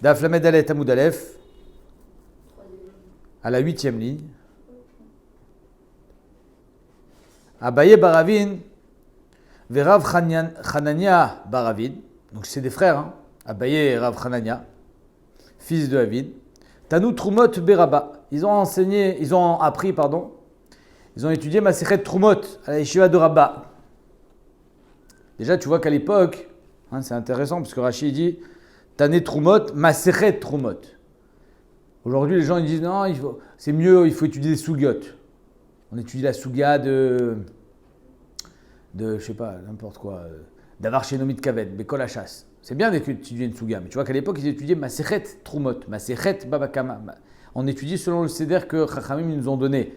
Daf Lamed Alet Amoud Aleph, à la 8e ligne. Abaye Baravin, Verav Hanania Baravin, donc c'est des frères, hein? Abaye et Rav Hanania, fils de Avid. Tanou Trumot Beraba, ils ont étudié Masechet Trumot à la Yeshiva de Rabba. Déjà, tu vois qu'à l'époque, hein, c'est intéressant parce que Rashi dit Tané Trumot, Masechet Trumot. Aujourd'hui, les gens ils disent non, c'est mieux, il faut étudier les Sugyot. On étudie la Sugya de je sais pas, n'importe quoi, d'Avar Shenomit Kaved, Bekol Hachas. C'est bien d'étudier une Sugya, mais tu vois qu'à l'époque, ils étudiaient Masechet Trumot, Masechet Babakama. On étudie selon le seder que Chachamim nous ont donné.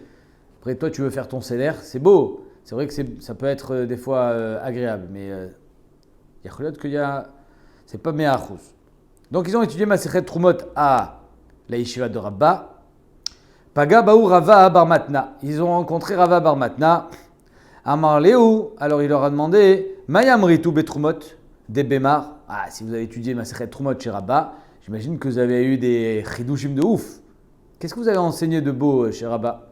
Après, toi, tu veux faire ton seder, c'est beau. C'est vrai que ça peut être des fois agréable, mais il y a qu'il c'est pas me'achous. Donc, ils ont étudié Masechet Trumot à la Yeshiva de Rabba. Paga Baou Rava Bar Matna. Ils ont rencontré Rava Bar Matna. Amar Léou, alors il leur a demandé Mayam Ritu Betrumot des Bémar. Ah, si vous avez étudié Masechet Trumot chez Rabba, j'imagine que vous avez eu des chidushim de ouf. Qu'est-ce que vous avez enseigné de beau chez Rabba?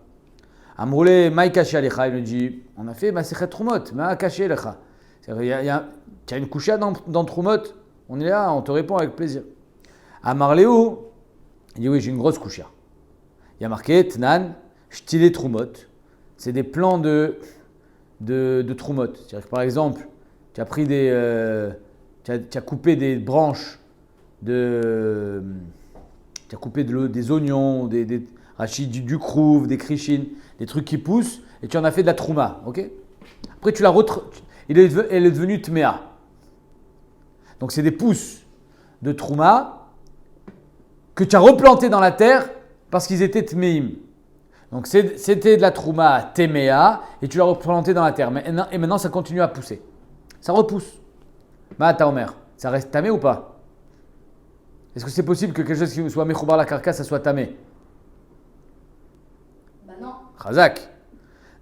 Amroulé Maï Kaché Alecha, il nous dit on a fait Masechet Trumot, Maï Kaché Alecha. Tu as une coucha dans Trumot, on est là, on te répond avec plaisir. Amar Léou, il dit oui, j'ai une grosse coucha. Il y a marqué Tnan, Shtilé Trumot. C'est des plans de Trumot. C'est-à-dire que par exemple, tu as pris tu as coupé des branches tu as coupé des oignons, des rachis, du crouve, des krichines, des trucs qui poussent, et tu en as fait de la trouma, ok? Après, elle est devenue tméa. Donc, c'est des pousses de trouma que tu as replanté dans la terre parce qu'ils étaient tméim. Donc, c'était de la trouma téméa et tu l'as replanté dans la terre. Et maintenant, ça continue à pousser. Ça repousse. Ma'ata Omer, ça reste tamé ou pas? Est-ce que c'est possible que quelque chose qui soit mechoubar la carcasse, ça soit tamé? Bah non. Chazak.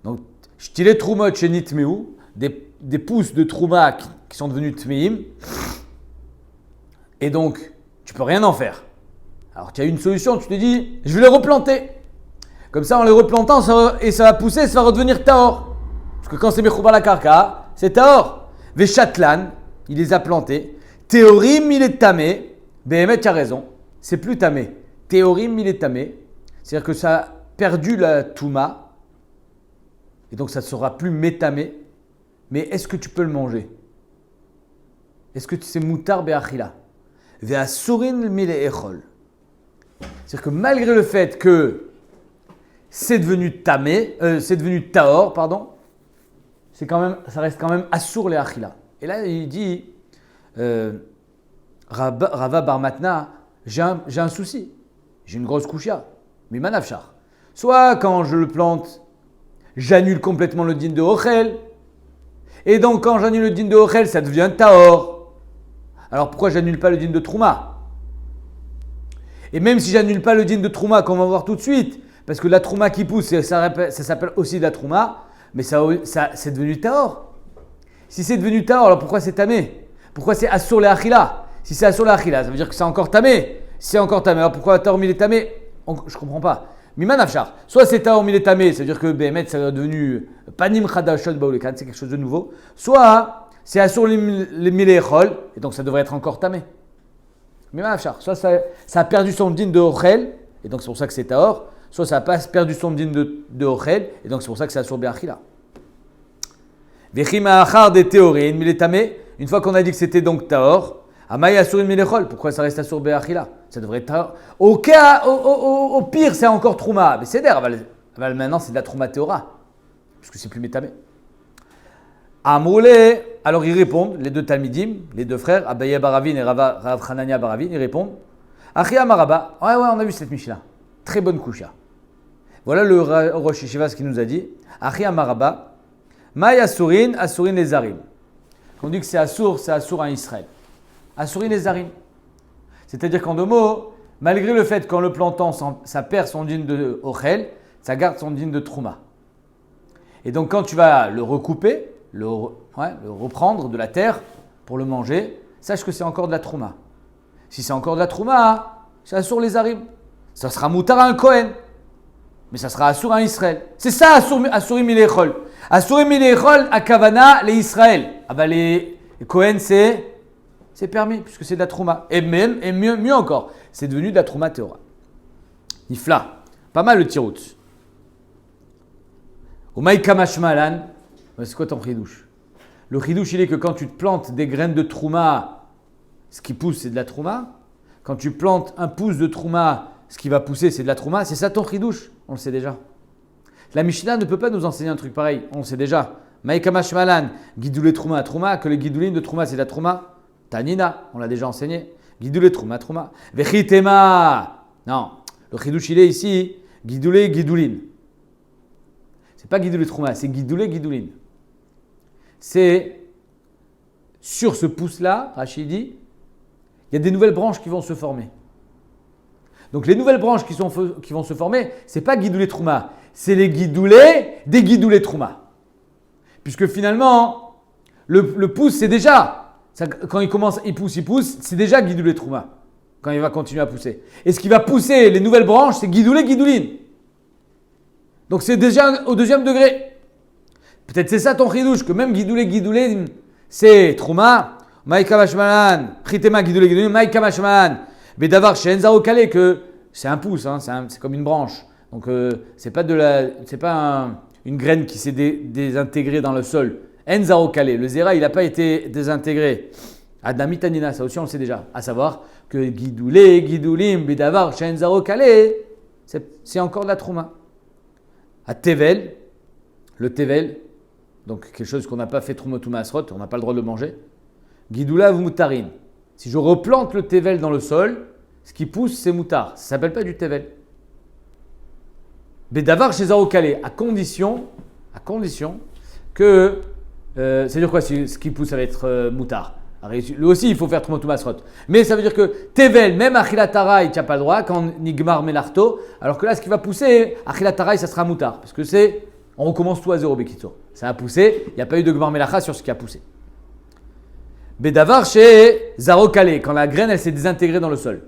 Donc, shtilé troumot chez nitmeu, des pousses de trouma qui sont devenues tmeim. Et donc, tu peux rien en faire. Alors, tu as une solution, tu te dis, je vais les replanter. Comme ça, en les replantant, ça va pousser, ça va redevenir taor. Parce que quand c'est mechoubar la carcasse, c'est taor. Veshatlan, il les a plantés. Théorim, il est tamé. Béhémet, tu as raison, c'est plus tamé. Théorim, il est tamé. C'est-à-dire que ça a perdu la touma. Et donc ça ne sera plus métamé. Mais est-ce que tu peux le manger? Est-ce que c'est moutar be'achila? Ve'asurin mile echol. C'est-à-dire que malgré le fait que c'est devenu tamé, c'est devenu taor, pardon, ça reste quand même assour le achila. Et là, il dit Rava Bar Matna, j'ai un souci, j'ai une grosse couchia, mais manafchar. Soit quand je le plante, j'annule complètement le din de Ochel, et donc quand j'annule le din de Ochel, ça devient Taor. Alors pourquoi j'annule pas le din de Trouma? Et même si j'annule pas le din de Trouma, qu'on va voir tout de suite, parce que la Trouma qui pousse, ça s'appelle aussi de la Trouma, mais ça c'est devenu Taor. Si c'est devenu Taor, alors pourquoi c'est tamé? Pourquoi c'est Assur le Achila? Si c'est Assur le Achila, ça veut dire que c'est encore tamé. Si c'est encore tamé, alors pourquoi Taor il est tamé? Je comprends pas. Miman Afshar. Soit c'est Taor il est tamé, ça veut dire que Béhémet ça est devenu Panim Chadashot Baoulekan, c'est quelque chose de nouveau. Soit c'est Assur le Milechol, et donc ça devrait être encore tamé. Miman Afshar. Soit ça a perdu son din de Ochel, et donc c'est pour ça que c'est Taor. Soit ça a pas perdu son din de Ochel, et donc c'est pour ça que c'est Assur le Achila. Vechima achar de théorin, miletame. Une fois qu'on a dit que c'était donc taor, amay asurin milechol. Pourquoi ça reste asur be'achila? Ça devrait être taor. Au pire, c'est encore trouma. Mais c'est d'air. Maintenant, c'est de la trouma théora, puisque c'est plus métamé. Amroulé. Alors ils répondent, les deux talmidim, les deux frères, Abaye Baravin et Rav Hanania Baravin, ils répondent. Achia Maraba. Ouais, on a vu cette Mishnah. Très bonne coucha. Voilà le Rosh Yeshiva ce qu'il nous a dit. Achia Maraba. Maï Asurin, Asurin les Zarim. On dit que c'est Assur en Israël. Asurin les Zarim. C'est-à-dire qu'en 2 mots, malgré le fait qu'en le plantant, ça perd son din de Ochel, ça garde son din de Trouma. Et donc quand tu vas le recouper, le reprendre de la terre pour le manger, sache que c'est encore de la Trouma. Si c'est encore de la trouma, ça assure les Arim. Ça sera moutar à un Kohen. Mais ça sera assur à un Israël. C'est ça, assurim ilechol. Assurim ilechol à Kavana, les Israël. Ah bah les Kohen, c'est permis, puisque c'est de la trouma. Et même, et mieux encore, c'est devenu de la trouma théora. Nifla. Pas mal le tirout. Au maïka mashmalan, c'est quoi ton chidouche? Le chidouche, il est que quand tu te plantes des graines de trouma, ce qui pousse, c'est de la trouma. Quand tu plantes un pouce de trouma, ce qui va pousser, c'est de la trouma. C'est ça ton chidouche? On le sait déjà. La Mishnah ne peut pas nous enseigner un truc pareil. On le sait déjà. Maïka mashmalan, gidoulé trouma, trouma, que les gidoulim de trouma, c'est de la trouma. Tanina, on l'a déjà enseigné. Gidoulé trouma, trouma. Vechitema. Non, le chidouche, il est ici. Gidoulé, gidoulin. C'est pas gidoulé trouma, c'est gidoulé, gidoulin. C'est sur ce pouce-là, Rachid dit, il y a des nouvelles branches qui vont se former. Donc les nouvelles branches qui vont se former, c'est pas gidoulé trouma, c'est les gidoulés des gidoulé trouma. Puisque finalement, le pouce, c'est déjà, quand il commence, il pousse, c'est déjà gidoulé trouma. Quand il va continuer à pousser. Et ce qui va pousser les nouvelles branches, c'est gidoulé, gidouline. Donc c'est déjà au deuxième degré. Peut-être c'est ça ton chidouche, que même gidoulé, c'est trouma. Maïka mashmalan, chitema gidoulé, gidouline, maïka mashmalan. Mais d'avoir chez Enzaro Kalé que c'est un pouce, hein, c'est comme une branche. Donc c'est pas une graine qui s'est désintégrée dans le sol. Enzaro Kalé, le zera, il n'a pas été désintégré. Adamitanina, ça aussi on le sait déjà. À savoir que gidoulé, gidoulim, bedavar chez Enzaro Kalé, c'est encore de la trouma. À Tevel, le Tevel, donc quelque chose qu'on n'a pas fait Troumotouma Asrot, on n'a pas le droit de le manger. Gidoula ou moutarine. Si je replante le Tevel dans le sol, ce qui pousse, c'est moutar. Ça ne s'appelle pas du Tevel. Bedavar chez Zarokale, à condition que. C'est-à-dire quoi, ce qui pousse, ça va être moutar. Lui aussi, il faut faire Troumotouma Asrot. Mais ça veut dire que Tevel, même Achilataraï, tu n'as pas le droit, quand Nigmar Melarto, alors que là, ce qui va pousser, Achilataraï, ça sera moutar. Parce que on recommence tout à zéro, Bekitso. Ça a poussé, il n'y a pas eu de Gmar Melacha sur ce qui a poussé. Bedavar chez Zarokale, quand la graine, elle s'est désintégrée dans le sol.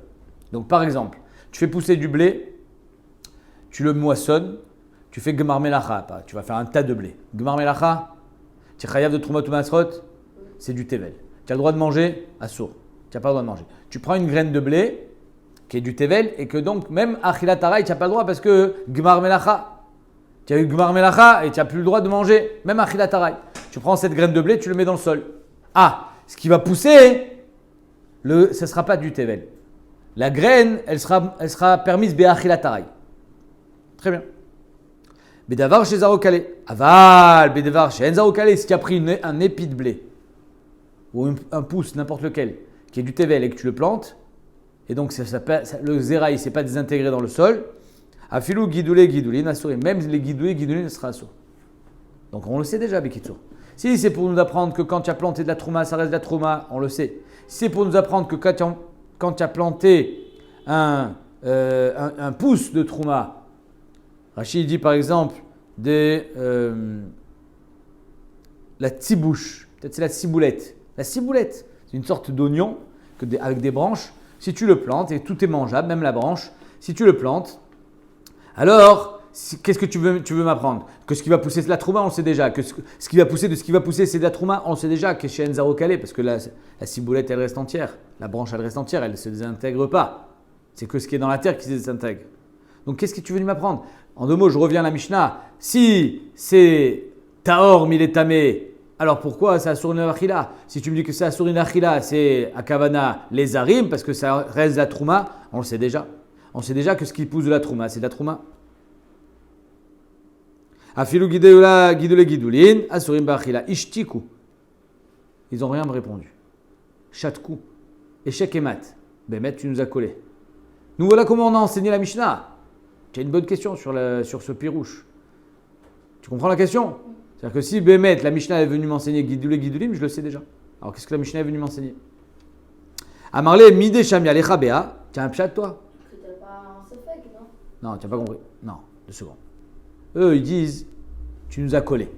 Donc, par exemple, tu fais pousser du blé, tu le moissonnes, tu fais Gmar Melacha, tu vas faire un tas de blé. Gmar Melacha, Tichayav de Troumotouma Asrot, c'est du Tevel. Tu as le droit de manger à sourd. Tu n'as pas le droit de manger. Tu prends une graine de blé qui est du Tevel et que donc même Achilataraï, tu n'as pas le droit parce que Gmar Melacha, tu as eu Gmar Melacha et tu n'as plus le droit de manger, même Achilataraï. Tu prends cette graine de blé, tu le mets dans le sol. Ah, ce qui va pousser, ce ne sera pas du Tevel. La graine, elle sera permise Be'achilataraï. Très bien. Bedavar chez Zarokale. Aval, Bedavar chez Enzarokale, ce qui a pris un épi de blé. Ou un pouce, n'importe lequel, qui est du Tevel et que tu le plantes, et donc le zera, il ne s'est pas désintégré dans le sol, afilou gidoulé gidouline assuré, même les gidoulé gidouline sera assuré. Donc on le sait déjà, Bekitsour. Si c'est pour nous apprendre que quand tu as planté de la trouma, ça reste de la trouma, on le sait. Si c'est pour nous apprendre que quand tu as planté un pouce de trouma, Rachid dit par exemple la tibouche, peut-être c'est la ciboulette. La ciboulette, c'est une sorte d'oignon avec des branches. Si tu le plantes, et tout est mangeable, même la branche, si tu le plantes, alors qu'est-ce que tu veux m'apprendre? Que ce qui va pousser, c'est de la trouma, on le sait déjà. Que ce qui va pousser, c'est de la trouma, on le sait déjà. Que chez Enzaro Kalé, parce que la ciboulette, elle reste entière. La branche, elle reste entière, elle ne se désintègre pas. C'est que ce qui est dans la terre qui se désintègre. Donc qu'est-ce que tu veux m'apprendre? En deux mots, je reviens à la Mishnah. Si c'est Taor Miletame, alors pourquoi c'est Asur une Achila? Si tu me dis que c'est Asur une Achila, c'est Akavana les Arim, parce que ça reste la Trouma, on le sait déjà. On sait déjà que ce qui pousse de la Trouma, c'est de la Trouma. Afilu Gidule Gidulin, Asurim Bachila, Ishtiku. Ils n'ont rien me répondu. Chatkou. Échec et mat. Bémet, tu nous as collé. Nous voilà comment on a enseigné la Mishnah. Tu as une bonne question sur ce pirouche. Tu comprends la question? C'est-à-dire que si Bémet, la Mishnah est venue m'enseigner Gidule Gidulim, je le sais déjà. Alors qu'est-ce que la Mishnah est venue m'enseigner? Amarle Mide Shamia Lechabea. Tu as un pshat toi? Tu n'as pas un sefek, non? Non, tu n'as pas compris. Non, 2 secondes. Eux, ils disent, tu nous as collé.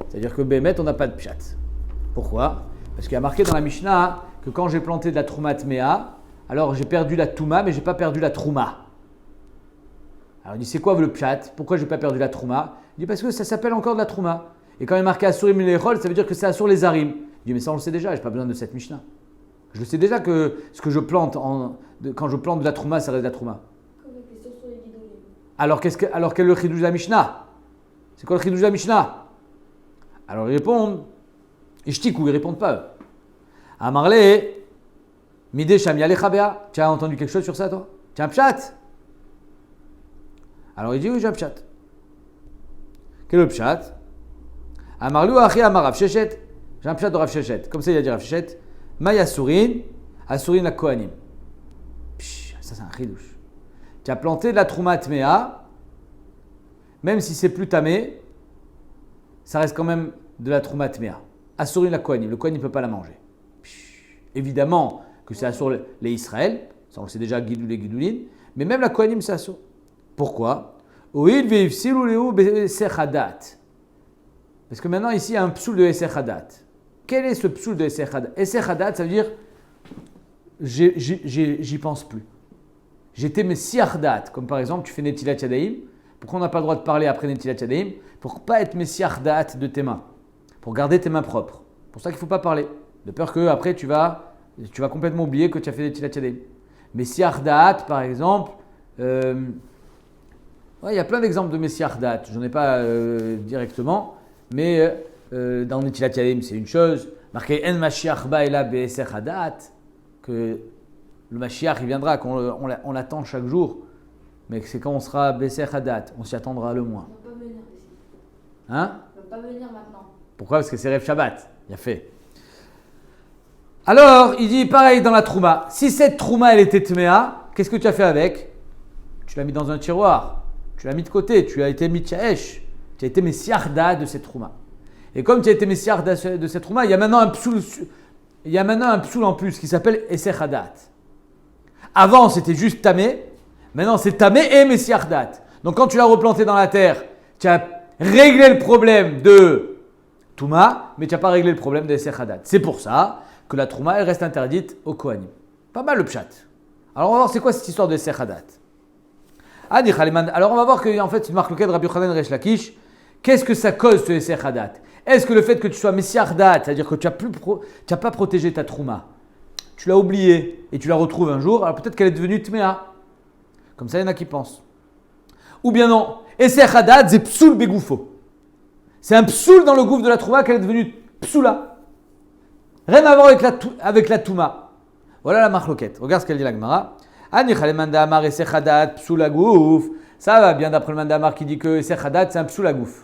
C'est-à-dire que Bémet, on n'a pas de pshat. Pourquoi? Parce qu'il y a marqué dans la Mishnah que quand j'ai planté de la trouma tmea, alors j'ai perdu la touma, mais j'ai pas perdu la trouma. Alors il dit, c'est quoi le pshat? Pourquoi j'ai pas perdu la trouma? Il dit, parce que ça s'appelle encore de la trouma. Et quand il est marqué Asurim Lechol, ça veut dire que c'est Asur les Arim. Il dit, mais ça on le sait déjà, j'ai pas besoin de cette Mishnah. Je le sais déjà que ce que je plante, quand je plante de la trouma, ça reste de la trouma. Comme la question sur les guidolim. Alors quel est le chidouj de la Mishnah? C'est quoi le chidouj de la Mishnah? Alors ils répondent, Ishtikou, ils répondent pas eux. Amarle, Midé Shamia Lechabea. Tu as entendu quelque chose sur ça toi? Tu as un pshat? Alors il dit, oui j'ai un pshat. Quel est le pshat? Amarlu Achi Amar Rav Sheshet. J'ai un pshat de Rav Sheshet. Comme ça il a dit Rav Sheshet. Maya Surin, Asurin la Kohanim. Ça c'est un chidouche. Tu as planté de la trouma tmea, même si c'est plus tamé, ça reste quand même de la trouma tmea. Asurin la Kohanim. Le Kohanim ne peut pas la manger. Évidemment que c'est assur les Israël, ça on le sait déjà les Guidouline, mais même la Kohanim c'est assur. Pourquoi? Parce que maintenant ici il y a un psoul de Eser Hadat. Quel est ce psoul de Eser Hadat? Eser Hadat, ça veut dire j'y pense plus. J'étais Messiach Dat, comme par exemple tu fais Netilat Yadayim. Pourquoi on n'a pas le droit de parler après Netilat Yadayim? Pour ne pas être Messiach Dat de tes mains, pour garder tes mains propres. Pour ça qu'il ne faut pas parler, de peur que après tu vas complètement oublier que tu as fait Netilat Yadayim. Messiach Dat par exemple, il y a plein d'exemples de Messiach Dat, je n'en ai pas directement, mais dans Netilat Yadayim c'est une chose, marqué En Mashiach Ba'ela Be'eser Hadat, que le Mashiach il viendra, qu'on l'attend chaque jour, mais c'est quand on sera Be'eser Hadat, on s'y attendra le moins. Il ne va pas venir ici. Hein? Il ne va pas venir maintenant. Pourquoi? Parce que c'est Rev Shabbat, il a fait. Alors, il dit pareil dans la trouma. Si cette trouma elle était tmea, qu'est-ce que tu as fait avec? Tu l'as mis dans un tiroir, tu l'as mis de côté, tu as été mitchaesh, tu as été messiarda de cette trouma. Et comme tu as été messiarda de cette trouma, il y a maintenant un psoul en plus qui s'appelle Eser Hadat. Avant c'était juste tamé, maintenant c'est tamé et messiardat. Donc quand tu l'as replanté dans la terre, tu as réglé le problème de Touma, mais tu n'as pas réglé le problème de Eser Hadat. C'est pour ça que la trouma elle reste interdite au Kohanim. Pas mal le pshat. Alors on va voir c'est quoi cette histoire de Eser Hadat. Alors on va voir que en fait c'est une marque de Rabbi Yochanan Resh Lakish. Qu'est-ce que ça cause ce Eser Hadat? Est-ce que le fait que tu sois messiardat, c'est-à-dire que tu n'as pas protégé ta trouma, tu l'as oublié et tu la retrouves un jour, alors peut-être qu'elle est devenue tmea. Comme ça il y en a qui pensent. Ou bien non, Eser Hadat c'est psoul begoufo. C'est un psoul dans le gouffre de la trouma qu'elle est devenue psoula. Rien à voir avec la touma. Voilà la marloquette. Regarde ce qu'elle dit la Gemara. Ça va bien d'après le Mandamar qui dit que Eser Hadat c'est un psoul à gouffre.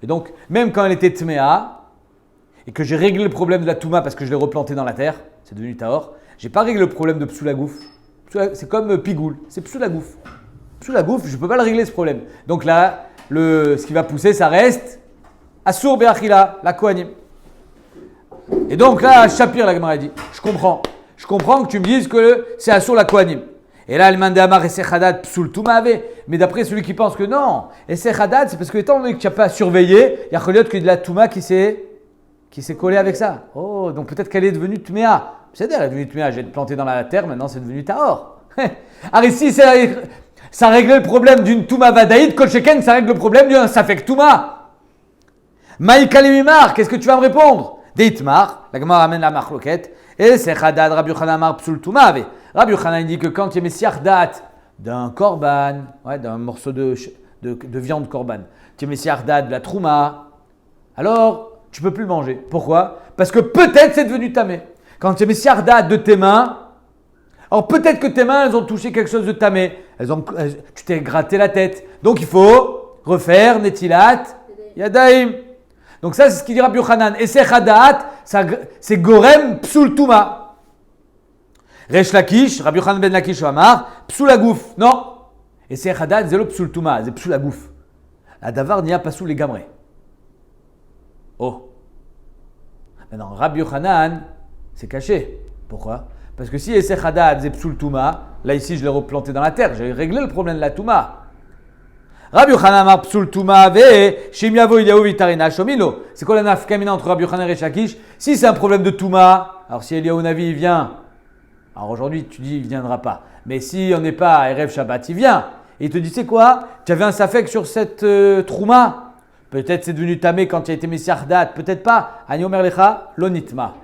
Et donc, même quand elle était tmea, et que j'ai réglé le problème de la touma parce que je l'ai replanté dans la terre, c'est devenu tahor, j'ai pas réglé le problème de psoul à gouffre. C'est comme pigoule, c'est psoul à gouffre. Psoul à gouffre, je peux pas le régler ce problème. Donc là, ce qui va pousser, ça reste Asur Be'achila, la Kohanim. Et donc là, Shapir, la Gemara dit, je comprends que tu me dises que c'est Asur la Kohanim. Et là, le Mandamar Eser Hadat psoul toumave. Mais d'après celui qui pense que non, Eser Hadat, c'est parce que étant donné que tu n'as pas surveillé, il y a Choliot que de la touma qui s'est collée avec ça. Oh, donc peut-être qu'elle est devenue tmea. C'est-à-dire, elle est devenue tmea, j'ai planté dans la terre, maintenant c'est devenu tahor. Alors ici, ça règle le problème d'une touma vadaïd, Kolcheken, ça règle le problème d'un safek touma. Maïka Limimar, qu'est-ce que tu vas me répondre? Deitmar, la Gemara amène la marloquette, et c'est Hadad, Rabbi Yochanan Amar psoul toumave. Rabbi Yochanan dit que quand tu es messiardat d'un korban, d'un morceau de viande korban, tu es messiardat de la trouma, alors tu ne peux plus le manger. Pourquoi? Parce que peut-être c'est devenu tamé. Quand tu es messiardat de tes mains, alors peut-être que tes mains elles ont touché quelque chose de tamé, tu t'es gratté la tête. Donc il faut refaire netilat yadaim. Donc ça c'est ce qu'il dit Rabbi Yochanan. Et c'est Hadat, c'est Gorem Psoul Touma. Resh Lakish, Rabbi Yochanan ben Lakish Amar, Psoul Agouf. Non. Et c'est Hadat, c'est le Psoul Touma, c'est Psoul Agouf. La Davar n'y a pas sous les gamrés. Oh. Maintenant, Rabbi Yochanan, c'est caché. Pourquoi? Parce que si c'est Hadat, c'est Psoul Touma, là ici je l'ai replanté dans la terre, j'ai réglé le problème de la Touma. Rabbi Yochanan Amar psoul touma ve shim yavo idaou vitarina shomilo. C'est quoi la nafkamina entre Rabbi Yochanan et Resh Lakish? Si c'est un problème de touma, Alors si Eliyahu Navi il vient, alors aujourd'hui tu dis il ne viendra pas. Mais si on n'est pas à Erev Shabbat, il vient. Et il te dit, tu sais quoi, tu avais un safek sur cette trouma. Peut-être c'est devenu tamé quand tu as été Messiah date, peut-être pas. Ani Omer Lecha, Lonitma.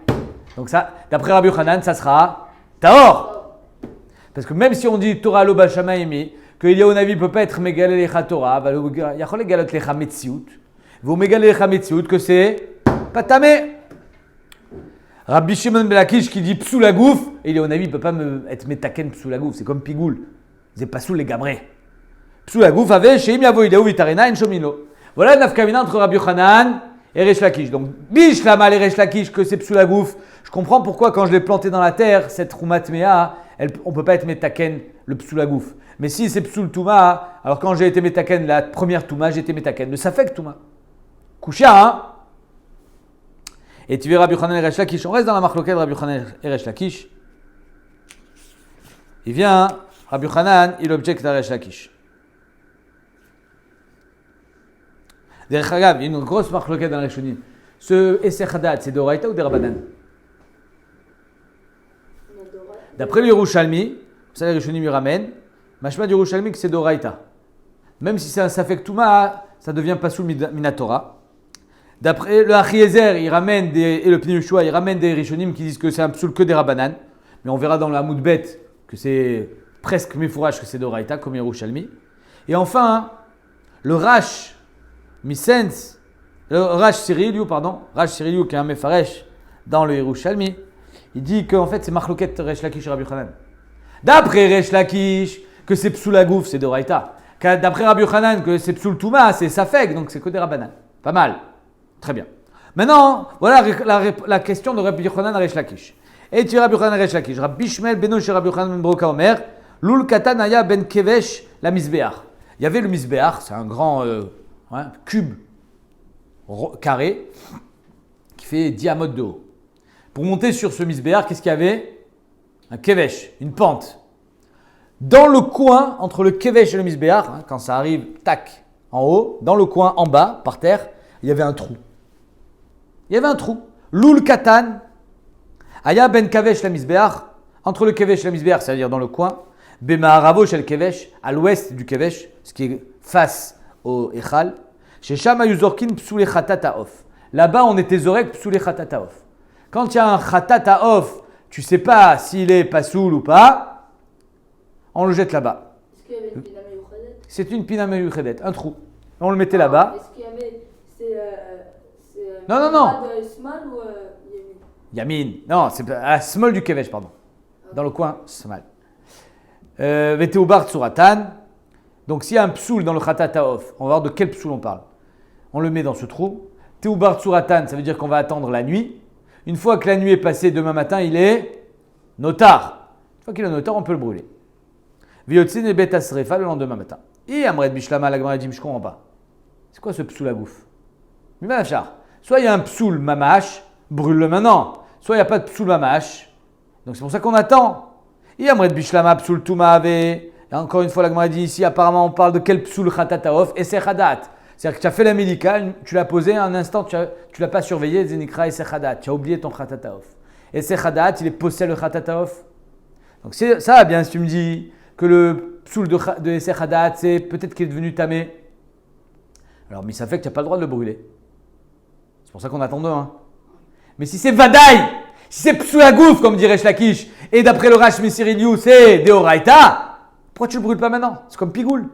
Donc ça, d'après Rabbi Yochanan, ça sera Taor. Parce que même si on dit Torah lo bashamaimi, que Eliyahu Navi ne peut pas être Megalé Lecha Torah, Yachol Egalot Lecha Metziut, vous Megalé Lecha Metziut, que c'est pas tamé. Rabbi Shimon ben Lakish qui dit Psou la gouf, Eliyahu Navi ne peut pas être Metaken Psou la gouf, c'est comme Pigoul. C'est pas sous les gamrés. Psou la gouf avait Sheim Yavo Eliyahu Vitarena en Shomino. Voilà le nafkamina entre Rabbi Yochanan et Resh Lakish. Donc, biche la mal et Resh Lakish que c'est Psou la gouf. Je comprends pourquoi quand je l'ai planté dans la terre, cette Roumat Mea, on ne peut pas être Metaken le Psou la gouf. Mais si c'est Psou le Touma, alors quand j'ai été Metaken la première Touma, j'ai été Metaken. Le Safek Touma. Kouchia, hein? Et tu verras Rabbi Yochanan et Resh Lakish. On reste dans la marloquette de Rabbi Yochanan et Resh Lakish. Il vient, Rabbi Yochanan, il objecte à Resh Lakish. Derech Hagav, il y a une grosse marloquette dans les Rishonim. Ce Esser Hadat, c'est d'Oraïta ou des Rabbanan? D'après le Yerushalmi, ça les Rishonim y ramènent, Mashma du Yerushalmi que c'est d'Oraïta. Même si c'est un Safek Touma, ça devient pas sous Minatora. D'après le Achiezer, il ramène et le Pnei Yehoshua, il ramène des Rishonim qui disent que c'est un psoul que des Rabbanan. Mais on verra dans la Moudbet que c'est presque Mefourach que c'est d'Oraïta, comme Yerushalmi. Et enfin, le Rash Misens, le Rash Siriliou, qui est un Mefaresh dans le Yerushalmi, il dit qu'en fait c'est Machloket Resh Lakish et Rabbi Yochanan. D'après Resh Lakish, que c'est Psoul la gouf, c'est d'Oraïta. D'après Rabbi Yochanan, que c'est Psoul Touma, c'est Safek, donc c'est que des Rabbanan. Pas mal. Très bien. Maintenant, voilà la question de Rabbi Yochanan à Resh Lakish. Et tu Rabbi Yochanan à Resh Lakish. Rabbi Shmuel beno chez Rabbi Yochanan ben Broka Omer, Lul Katan Aya ben Kevesh la Misbeach. Il y avait le Misbeach, c'est un grand cube carré qui fait 10 amotes de haut. Pour monter sur ce Misbeach, qu'est-ce qu'il y avait? Un Kevesh, une pente. Dans le coin, entre le Kevesh et le Misbeach, quand ça arrive, tac, en haut, dans le coin, en bas, par terre, il y avait un trou. Il y avait un trou. Loul Katan, Aya ben Kavesh la Misbeach, entre le Kevesh et la Misbeach, c'est-à-dire dans le coin, Bemaharavo chez le Kevesh, à l'ouest du Kevesh, ce qui est face au Echal, chez Shama Yuzorkin Psoule Khatataof. Là-bas, on était Zorek Psoule Khatataof. Quand il y a un Khatataof, tu ne sais pas s'il est Pasoul ou pas, on le jette là-bas. Est-ce qu'il y avait une Pina Meyuchedet? C'est une Pina Meyuchedet, un trou. On le mettait là-bas. Est-ce qu'il y avait. Non. De Ismail ou Yamin? Yamin. Non, c'est à Smol du Kevesh, pardon. Dans le coin, Smol. Veteubar Tsuratan. Donc, s'il y a un psoul dans le Khatataof, on va voir de quel psoul on parle. On le met dans ce trou. Teubar Tsuratan, ça veut dire qu'on va attendre la nuit. Une fois que la nuit est passée, demain matin, il est notar. Une fois qu'il est notar, on peut le brûler. Viotzin et Betasrefa le lendemain matin. Et Amred Bishlama, la Gemara dit, je ne comprends pas. C'est quoi ce psoul à gouf? Soit il y a un psoul mamash, brûle-le maintenant. Soit il n'y a pas de psoul mamash. Donc c'est pour ça qu'on attend. Et Amred Bishlama, psoul Touma avait. Et encore une fois, la Gemara dit ici, apparemment, on parle de quel psoul Khatataof et Sechadat. C'est-à-dire que tu as fait la médicale, tu l'as posé un instant, tu ne l'as pas surveillé, Zenikra et Sechadat. Tu as oublié ton Khatataof. Et Sechadat, il est possède le Khatataof. Donc c'est ça, bien, si tu me dis que le psoul de Sechadat, c'est peut-être qu'il est devenu tamé. Alors, mais ça fait que tu n'as pas le droit de le brûler. C'est pour ça qu'on attend demain. Mais si c'est Vadaï, si c'est Psoul la gouf, comme dirait Shlakish, et d'après le Rash Mesiriliou, c'est Deoraita, pourquoi tu ne le brûles pas maintenant? C'est comme Pigoul.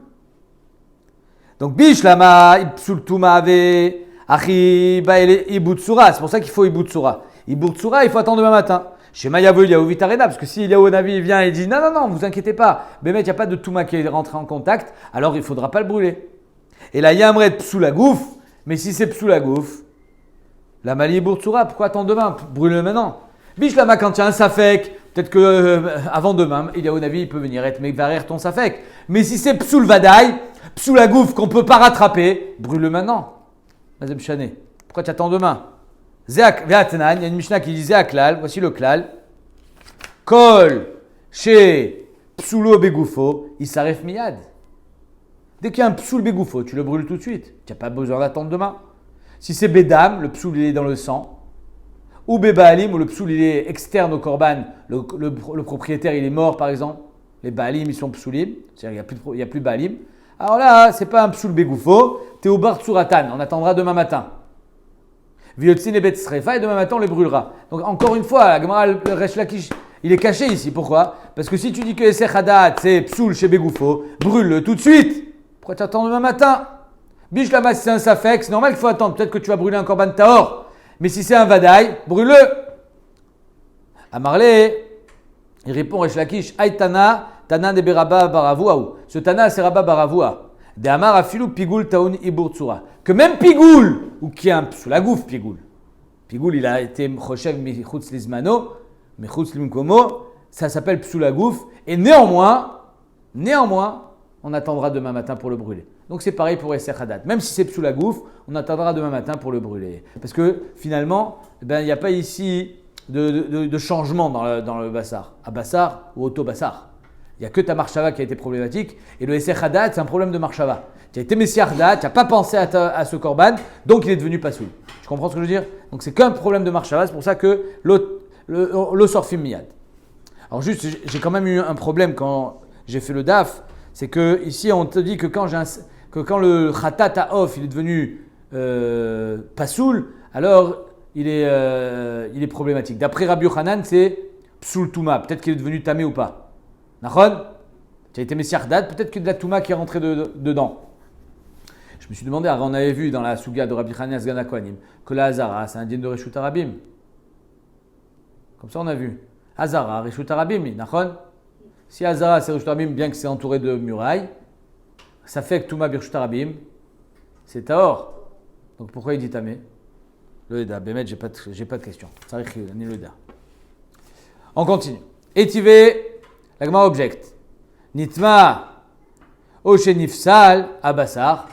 Donc, Bishlama, Psoul Touma ave, Achi, Ibutsura. C'est pour ça qu'il faut Ibutsura. Ibutsura, il faut attendre demain matin. Chez Mayavo, il y a Vitarena, parce que si Eliyahu Navi vient et dit non, vous inquiétez pas, Bémet, il n'y a pas de Touma qui est rentré en contact, alors il ne faudra pas le brûler. Et là, Yamret Psoul la gouf, mais si c'est Psoul la gouf, la Mali Bourtsura, pourquoi attendre demain? Brûle-le maintenant. Bishlama, quand il y a un Safek, peut-être que avant demain, Eliyahu Navi il peut venir être Mekvarer ton Safek. Mais si c'est Psoul Vadaï, Psoul la gouf qu'on ne peut pas rattraper, brûle-le maintenant. Mazem Chané, pourquoi tu attends demain? Zéak, Véatnan, il y a une Mishnah qui dit Zéaklal, voici le klal. Kol, chez Psoulo Begoufo, il s'arrête miyad. Dès qu'il y a un psoul begoufo, tu le brûles tout de suite. Tu n'as pas besoin d'attendre demain. Si c'est bédam, le psoul il est dans le sang. ou Bebaalim, où le psoul il est externe au korban, le propriétaire il est mort par exemple, les Baalim ils sont psoulim, c'est-à-dire il n'y a plus Baalim. Alors là, c'est pas un psoul begoufo, t'es au bar tsuratan, on attendra demain matin. Viotzin et bet srefa, et demain matin on les brûlera. Donc encore une fois, la Gemara, le Resh Lakish, il est caché ici. Pourquoi? Parce que si tu dis que Esech Hadat c'est psoul chez begoufo, brûle-le tout de suite. Pourquoi tu attends demain matin? Biche la masse c'est un safek, c'est normal qu'il faut attendre. Peut-être que tu vas brûler un korban tahor. Mais si c'est un vadaï, brûle-le. Amarlé, il répond Resh Lakish, Aïtana, Tana de Beraba Baravouaou. Ce Tana c'est Rabba Baravoua. De Amar Afilou Pigoul Taoun Ibur Tsura. Que même Pigoul, ou qui est un psoulagouf Pigoul. Pigoul il a été Mchoshev Michutz Lizmano, Michutz Limkomo, ça s'appelle psoulagouf. Et néanmoins, on attendra demain matin pour le brûler. Donc c'est pareil pour Esech Hadat. Même si c'est psoulagouf, on attendra demain matin pour le brûler. Parce que finalement, il n'y a pas ici de changement dans le bassar. À bassar ou auto-bassar. Il n'y a que ta marshava qui a été problématique. Et le Esech Hadat, c'est un problème de marshava. Tu as été Messiah Hadat, tu n'as pas pensé à ce korban, donc il est devenu pasoul. Tu comprends ce que je veux dire? Donc c'est qu'un problème de marshava, c'est pour ça que le sorfim miyad. Alors juste, j'ai quand même eu un problème quand j'ai fait le daf, c'est que ici on te dit que quand le khatat à off il est devenu pasoul, alors il est problématique. D'après Rabbi Yochanan, c'est psoul touma, peut-être qu'il est devenu tamé ou pas. Nachon, tu as été Messiah Hadat, peut-être que de la touma qui est rentrée dedans. Je me suis demandé, on avait vu dans la Souga de Rabbi Hanina Sgana Kohanim que la Hazara, c'est un digne de Reshut Arabim. Comme ça, on a vu. Hazara, Reshut Arabim, Nachon. Si Hazara, c'est Reshut Arabim, bien que c'est entouré de murailles, ça fait que Touma Birshut Arabim, c'est Tahor. Donc pourquoi il dit Tamé? Le Eda, Bémet, j'ai pas de question. Ça arrive, ni le Eda. On continue. Étivé, la Gemara objecte. Nitma, Oshe Nifsal, Abassar.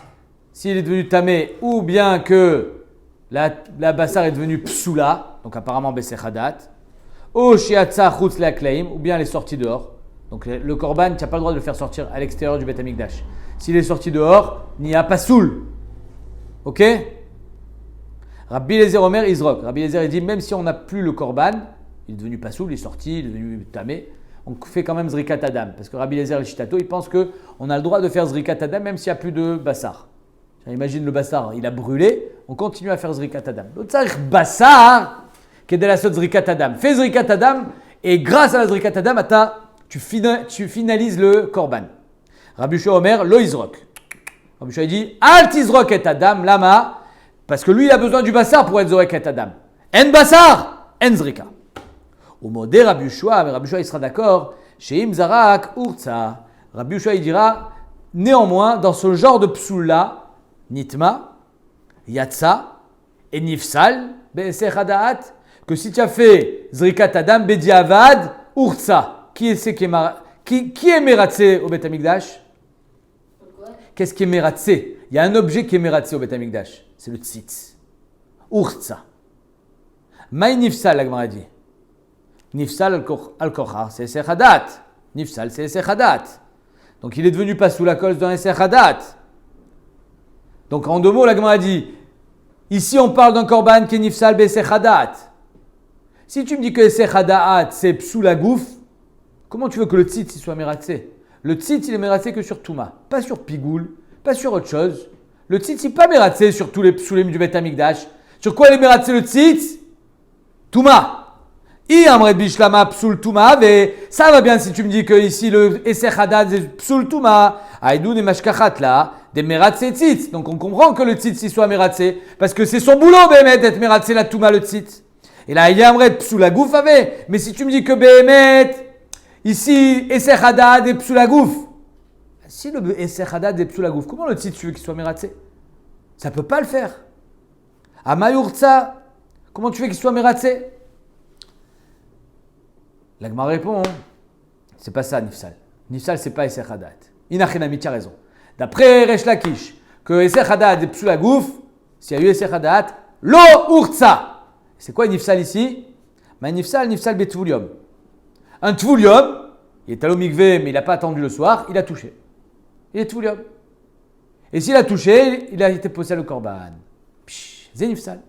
S'il est devenu tamé, ou bien que la bassar est devenue psoula, donc apparemment Besech Hadat, ou shiatsa chutz le'akleim, ou bien elle est sortie dehors. Donc le korban, tu n'as pas le droit de le faire sortir à l'extérieur du Beth Amikdash. S'il est sorti dehors, il n'y a pas soul. Ok? Rabbi Eliezer Omer Izrok. Rabbi Eliezer il dit même si on n'a plus le korban, il est devenu pas soul, il est sorti, il est devenu tamé, on fait quand même Zrikat Adam. Parce que Rabbi Eliezer El Shitato, il pense qu'on a le droit de faire Zrikat Adam même s'il n'y a plus de bassar. Imagine le bassar, il a brûlé, on continue à faire Zrikat Adam. L'autre bassar, qui est de la sorte Zrikat Adam. Fais Zrikat Adam et grâce à la Zrikat Adam, tu finalises le korban. Rabbi Shua Omer, lo Izrok. Rabbi Shua dit, Alt Izrok et Adam, lama, parce que lui il a besoin du bassar pour être Zorek et Adam. En bassar, en Zrika. Au modé Rabbi Shua, mais Rabbi Shua il sera d'accord, chez Imzarak Urtsa. Rabbi Shua il dira, néanmoins, dans ce genre de psoul-là, Nitma, Yatsa et Nifsal, Be'esech Hadat, que si tu as fait Zrikat Adam, Bediavad, Urtsa, qui est Meratzé au Beth Amikdash? Qu'est-ce qui est Meratzé? Il y a un objet qui est Meratzé au Beth Amikdash, c'est le Tzitz. Urtsa. Maï Nifsal, la Gemara dit. Nifsal al-Kochar, c'est Esech Hadat. Nifsal, c'est Esech Hadat. Donc il est devenu pas sous la cause d'un Esech Hadat. Donc en deux mots, la Gemara dit, ici on parle d'un korban qui est nifsal besech hadat. Si tu me dis que besech hadat c'est psou la gouf, comment tu veux que le tzitz soit mératsé? Le tzitz il est mératsé que sur Touma, pas sur Pigoul, pas sur autre chose. Le tzitz il n'est pas mératsé sur tous les psoulim du Beth Amikdash. Sur quoi il est mératsé le tzitz? Touma. I amret bishlama psoul Touma, mais ça va bien si tu me dis que ici le besech hadat c'est psoul Touma. Aïdoun et mashkachat là. Des meratzé tzitz. Donc on comprend que le tzitz il soit meratzé. Parce que c'est son boulot, Béhémet, d'être meratzé la touma, le tzitz. Et là, il y a un vrai psoula gouf avait. Mais si tu me dis que Béhémet, ici, Esech Hadat et psoula gouf. Si le Esech Hadat et psoula gouf, comment le tzitz tu veux qu'il soit meratzé? Ça ne peut pas le faire. Amayurtsa, comment tu veux qu'il soit meratzé? L'Agma répond, c'est pas ça, Nifsal. Nifsal, c'est pas Esech Hadat. Inachinami, tu as raison. D'après Resh Lakish, que Esech Hadat est psou la gouf, s'il y a eu Esech Hadat, lo urtsa. C'est quoi Nifsal ici? Nifsal betvulium. Un tvulium, il est allé au mikvé, mais il n'a pas attendu le soir, il a touché. Il est tvulium. Et s'il a touché, il a été posé le korban. C'est Nifsal.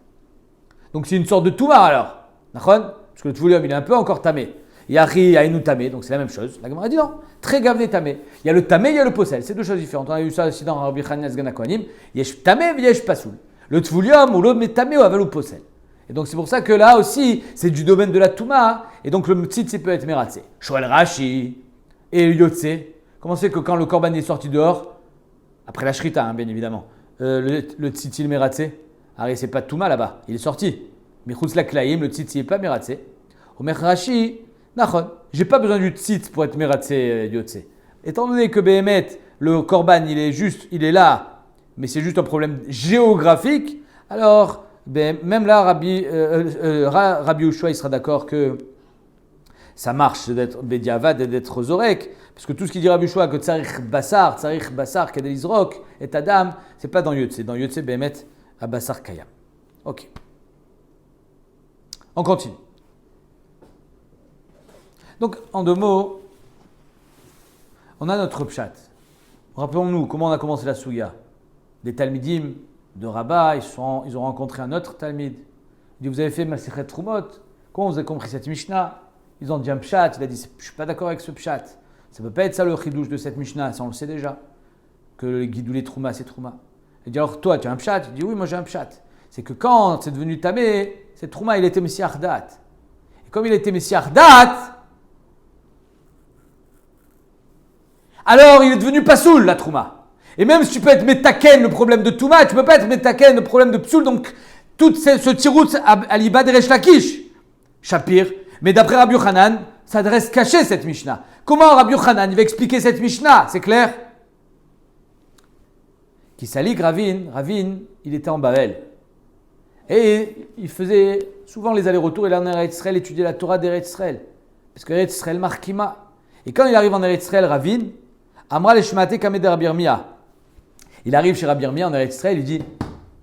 Donc c'est une sorte de touma alors. Parce que le Tvulium, il est un peu encore tamé. Yahi, Yainu tamé, donc c'est la même chose. La Gemara dit non, très gavné tamé. Il y a le tamé, il y a le possel. C'est deux choses différentes. On a vu ça aussi dans Rabbi Chanina Sgan Kohanim. Yesh tamé, yesh pasoul. Le Tvulium ou l'autre met tamé ou aval ou possel. Et donc c'est pour ça que là aussi, c'est du domaine de la Touma. Et donc le tzitz peut être mératsé. Shoel Rashi et le Yotse. Comment c'est que quand le korban est sorti dehors, après la shrita, bien évidemment, le tzitz il est mératsé. Alors c'est pas Touma là-bas, il est sorti. Mais chutz la klaim, le tzitz il n'est pas mératsé. Omer Rashi, nachon, j'ai pas besoin du tzitz pour être mératsé Yotse. Étant donné que Behemet, le korban il est là, mais c'est juste un problème géographique, alors même là, Rabbi Ushua, il sera d'accord que ça marche d'être Bediavad et d'être Zorek, parce que tout ce qu'il dit Rabbi Ushua, que Tsarich Basar, Kedel Izrok, et Adam, c'est pas dans Yotse. Dans Yotse, Behemet, à Basar Kayam. Ok. On continue. Donc, en deux mots, on a notre pshat. Rappelons-nous comment on a commencé la Souya. Les Talmidim de Rabat, ils ont rencontré un autre Talmid. Il dit, vous avez fait Masechet Trumot. Comment vous avez compris cette Mishnah? Ils ont dit un pshat. Il a dit, je ne suis pas d'accord avec ce pshat. Ça ne peut pas être ça le chidouche de cette Mishnah. Ça, on le sait déjà. Que le guidoulé Trouma, c'est Trouma. Il dit, alors toi, tu as un pshat? Il dit, oui, moi j'ai un pshat. C'est que quand c'est devenu Tamé, cette Trouma, il était Messie Ardat. Et comme il était Messie Ardat, alors il est devenu Pasoul, la Trouma. Et même si tu peux être Metaken, le problème de Touma, tu ne peux pas être Metaken, le problème de Psoul. Donc, tout ce tirout à l'Ibad et Resh Lakish, Shapir. Mais d'après Rabbi Yochanan, ça adresse caché cette Mishnah. Comment Rabbi Yochanan il va expliquer cette Mishnah? C'est clair? Qui salik Ravin, il était en Babel. Et il faisait souvent les allers-retours. Il allait en Eretz Israël étudier la Torah d'Eretz Israël. Parce que Eretz Israël marquima. Et quand il arrive en Eretz Israël, Ravin, Amra le Shmate Kameh Rabbi Yirmiyah. Il arrive chez Rabbi Yirmiyah en Eretz Israël, il dit,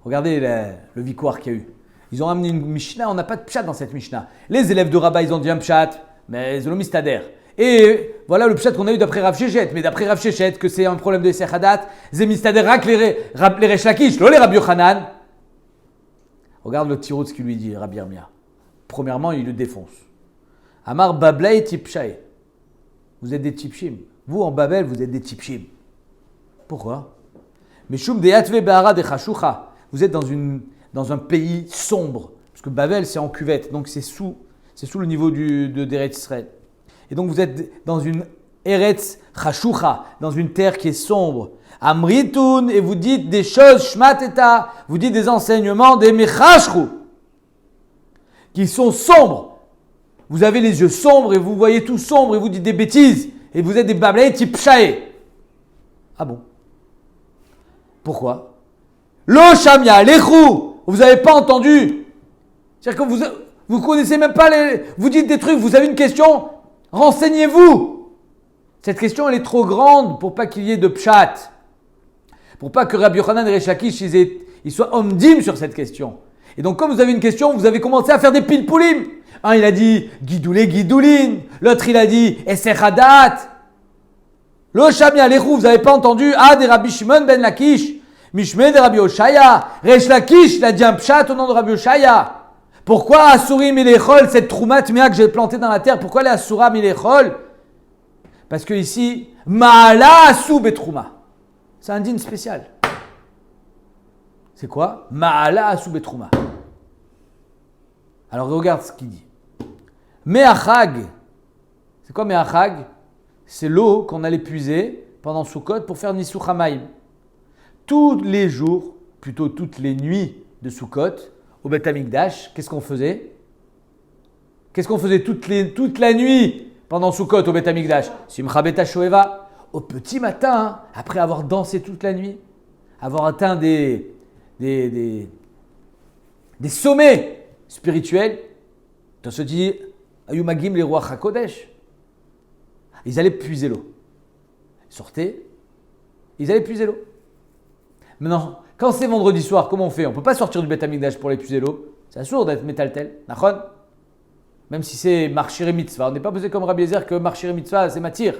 regardez le victoire qu'il y a eu. Ils ont amené une Mishnah, on n'a pas de pshat dans cette Mishnah. Les élèves de Rabat, ils ont dit un pshat, mais Zolom Istader. Et voilà le pshat qu'on a eu d'après Rav Shechet. Mais d'après Rav Shechet, que c'est un problème de Sechadat, Zem Istader, rak les Resh Lakish, les Rabbi Yochanan. Regarde le tirot de ce qu'il lui dit, Rabbi Yirmiyah. Premièrement, il le défonce. Amar Bablei Tipshae. Vous êtes des Tipshim. Vous, en Babel, vous êtes des Tipshim. Pourquoi? Meshum de Yatve Behara de Chashucha. Vous êtes dans un pays sombre. Parce que Babel, c'est en cuvette. Donc, c'est sous le niveau d'Eretz Israël. Et donc, vous êtes dans une Eretz Chashucha, dans une terre qui est sombre. Amritun, et vous dites des choses, Shmateta, vous dites des enseignements, des Mechashru, qui sont sombres. Vous avez les yeux sombres et vous voyez tout sombre et vous dites des bêtises. Et vous êtes des Bablei Tipshae. Ah bon? Pourquoi? Lo Shamia, l'Echou, vous n'avez pas entendu. C'est-à-dire que vous connaissez même pas vous dites des trucs, vous avez une question, renseignez-vous. Cette question, elle est trop grande pour pas qu'il y ait de pshat. Pour pas que Rabbi Yochanan et Resh Lakish, ils soient omdim sur cette question. Et donc, comme vous avez une question, vous avez commencé à faire des pilpoulim. Un, il a dit Gidoulé, Gidoulin. L'autre, il a dit Essechadat. Lo Shamia, l'Echou, vous n'avez pas entendu? Ah, des Rabbi Shimon ben Lakish. Mishmé de Rabbi Oshaya. Resh Lakish, il a dit un pshat au nom de Rabbi Oshaya. Pourquoi Asurim Milechol, cette troumat mea que j'ai plantée dans la terre, pourquoi elle est Asura Milechol? Parce que ici, Maala Asu Betrouma. C'est un dîne spécial. C'est quoi? Maala Asu Betrouma. Alors regarde ce qu'il dit. Meachag. C'est quoi Meachag? C'est l'eau qu'on allait puiser pendant Sukkot pour faire Nisuch Hamayim. Tous les jours, plutôt toutes les nuits de Sukkot, au Beth Amikdash, qu'est-ce qu'on faisait? Qu'est-ce qu'on faisait toute la nuit pendant Sukkot au Beth Amikdash? Simcha Bet HaShoeva. Au petit matin, après avoir dansé toute la nuit, avoir atteint des sommets spirituels, on se dit, Ayumagim les rois HaKodesh. Ils allaient puiser l'eau. Ils sortaient, ils allaient puiser l'eau. Maintenant, quand c'est vendredi soir, comment on fait? On ne peut pas sortir du Beth Amikdash pour aller puiser l'eau. C'est assourd d'être métaltel. Nachon? Même si c'est marchir et mitzvah. On n'est pas posé comme Rabbi Eliezer que marchir et mitzvah, c'est matir.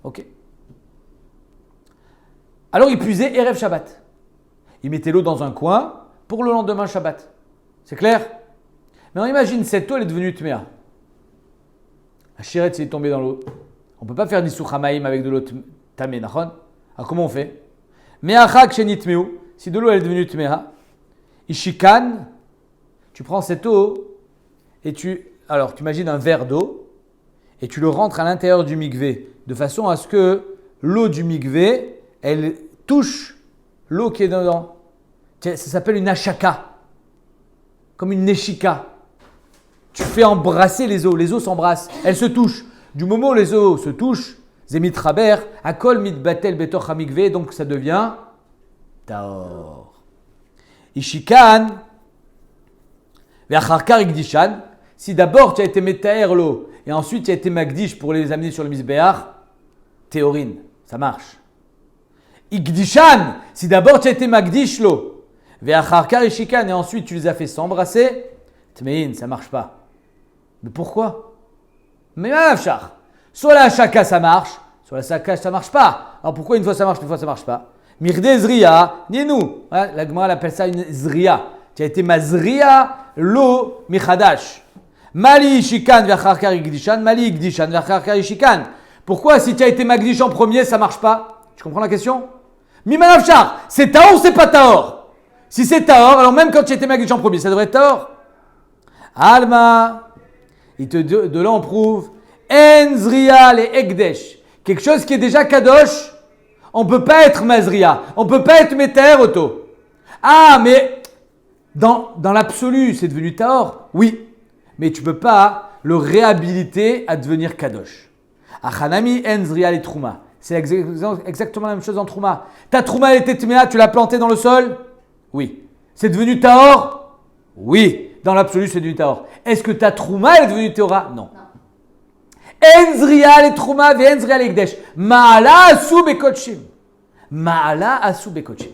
Ok. Alors il puisait Erev Shabbat. Il mettait l'eau dans un coin pour le lendemain Shabbat. C'est clair? Mais on imagine, cette eau, elle est devenue tméa. La chiret, c'est tombé dans l'eau. On ne peut pas faire d'issou chamaïm avec de l'eau tamé, nachon. Alors comment on fait? Me'achak shenitmeu, si de l'eau, elle est devenue tméa, ishikan, tu prends cette eau et tu imagines un verre d'eau et tu le rentres à l'intérieur du mikvé de façon à ce que l'eau du mikvé, elle touche l'eau qui est dedans. Ça s'appelle une ashaka, comme une neshika. Tu fais embrasser les eaux s'embrassent, elles se touchent. Du moment où les eaux se touchent, zemit raber, akol mit batel betoch hamikvé, donc ça devient taor. Ishikan, ve'acharkar ikdishan, si d'abord tu as été metaer l'eau et ensuite tu as été magdish pour les amener sur le misbéach, théorine, ça marche. Ikdishan, si d'abord tu as été magdish l'eau, ve'acharkar ishikan et ensuite tu les as fait s'embrasser, tmein, ça marche pas. Mais pourquoi? Mais malafchar, soit la shaka ça marche, soit la shaka ça marche pas. Alors pourquoi une fois ça marche, une fois ça marche pas? Mirde zriya, ni-nous. La Gemara appelle ça une zriya. Tu as été mazriya l'eau michadash. Mali ishikan v'acharkar igdishan, mali igdishan v'acharkar ishikan. Pourquoi si tu as été magdish en premier, ça marche pas? Tu comprends la question? Mimanavchar, c'est taor ou c'est pas taor? Si c'est taor, alors même quand tu as été magdish en premier, ça devrait être taor. Alma, de là on prouve en zriya le ekdesh. Quelque chose qui est déjà kadosh. On ne peut pas être mazria, on ne peut pas être meter auto. Ah, mais dans l'absolu, c'est devenu taor? Oui, mais tu ne peux pas le réhabiliter à devenir kadosh. Achanami en zria le trouma. C'est exactement la même chose en trouma. Ta trouma, elle était tméa, tu l'as plantée dans le sol? Oui. C'est devenu taor? Oui. Dans l'absolu, c'est devenu taor. Est-ce que ta trouma, elle est devenue théora? Non. Enzria le trouma ve enzria le ekdesh. Ma'ala asu bekotshim. Ma'ala asu bekotshim.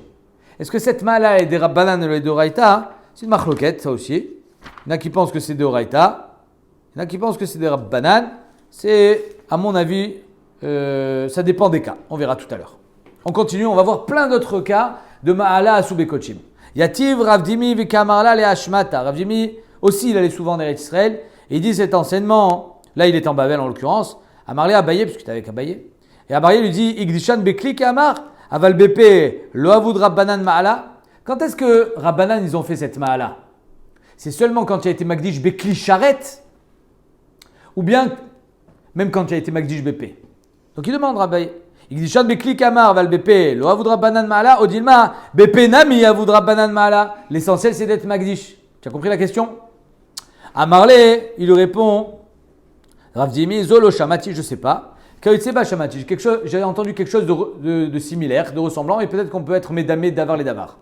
Est-ce que cette ma'ala est des rabbanan ou des oraita? C'est une machloket, ça aussi. Il y en a qui pensent que c'est des oraita. Il y en a qui pensent que c'est des rabbanan. C'est, à mon avis, ça dépend des cas. On verra tout à l'heure. On continue, on va voir plein d'autres cas de ma'ala asu bekotshim. Yativ Ravdimi v'kamarla le hashmata. Ravdimi aussi, il allait souvent en Eretz Israël. Et il dit cet enseignement. Là, il est en Babel en l'occurrence. Amarlé Abaye, parce que tu es avec Abaye. Et Abaye lui dit Igdishan beklik Amar, Aval Bepe, lo avud Rabbanan Ma'ala. Quand est-ce que Rabbanan ils ont fait cette Ma'ala? C'est seulement quand il a été Magdish Bekli Charet, ou bien même quand il a été Magdish Bepe. Donc il demande Abaye Igdishan beklik Amar, Aval Bepe, lo avud Rabbanan Ma'ala, Odilma, Bepe Nami avud Rabbanan Ma'ala. L'essentiel c'est d'être Magdish. Tu as compris la question? Amarlé, il lui répond Rav Dimi, Zolo Shamati, je ne sais pas. Kaotseba Shamati, j'ai entendu quelque chose de similaire, de ressemblant, et peut-être qu'on peut être médamé d'avar les davar.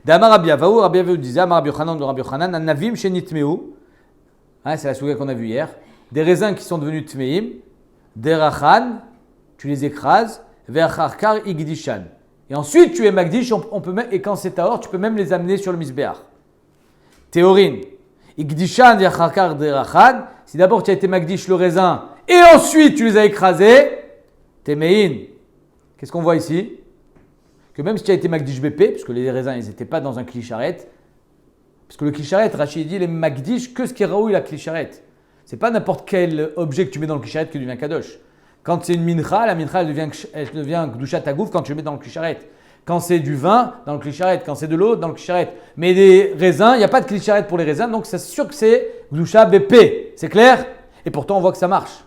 D'Amar Abiavaou, Abiavaou disait, Amar Abiochanan de Rabiochanan, Anavim Shenitmeu, c'est la souga qu'on a vue hier, des raisins qui sont devenus tmeim, des rachan, tu les écrases, ve'acharkar igdishan. Et ensuite tu es magdish, et quand c'est taor, tu peux même les amener sur le misbéach. Théorine. Igdishan v'acharkar derachan. Si d'abord tu as été magdish le raisin et ensuite tu les as écrasés, t'es mein. Qu'est-ce qu'on voit ici? Que même si tu as été magdish BP, parce que les raisins ils n'étaient pas dans un kli-charet, parce que le kli-charet, Rachid dit, il est magdish que ce qui est raoui la kli-charet. C'est pas n'importe quel objet que tu mets dans le kli-charet qui devient kadosh. Quand c'est une mincha, la mincha elle devient gdushat agouf quand tu le mets dans le kli-charet. Quand c'est du vin, dans le kli-charet. Quand c'est de l'eau, dans le kli-charet. Mais des raisins, il n'y a pas de kli-charet pour les raisins, donc c'est sûr que c'est Gdusha BP. C'est clair? Et pourtant, on voit que ça marche.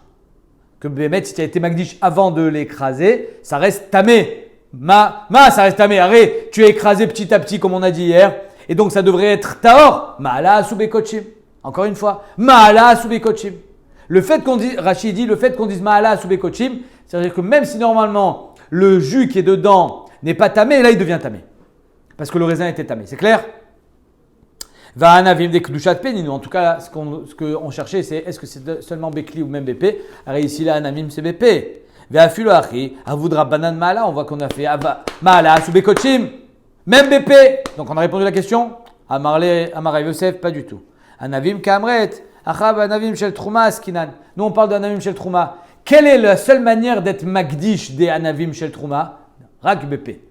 Que Bémet, si tu as été magdish avant de l'écraser, ça reste tamé. Ça reste tamé. Arrête, tu es écrasé petit à petit, comme on a dit hier. Et donc, ça devrait être taor. Ma'ala asubekotchim. Encore une fois, ma'ala asubekotchim. Le fait qu'on dise, Rachid dit, le fait qu'on dise ma'ala asubekotchim, c'est-à-dire que même si normalement, le jus qui est dedans n'est pas tamé, là il devient tamé. Parce que le raisin était tamé. C'est clair? Va anavim des kdushat peninu. En tout cas, ce qu'on cherchait, c'est est-ce que c'est seulement Bekli ou même BP? Alors ici, là, anavim, c'est BP. Va afilu achi, avudra banan ma'ala. On voit qu'on a fait ma'ala sous bekochim. Même BP. Donc on a répondu à la question. Amarle, Amar Yosef, pas du tout. Anavim kamret. Achab anavim shel trouma askinan. Nous, on parle d'anavim shel trouma. Quelle est la seule manière d'être magdish des anavim shel trouma? Rak BP.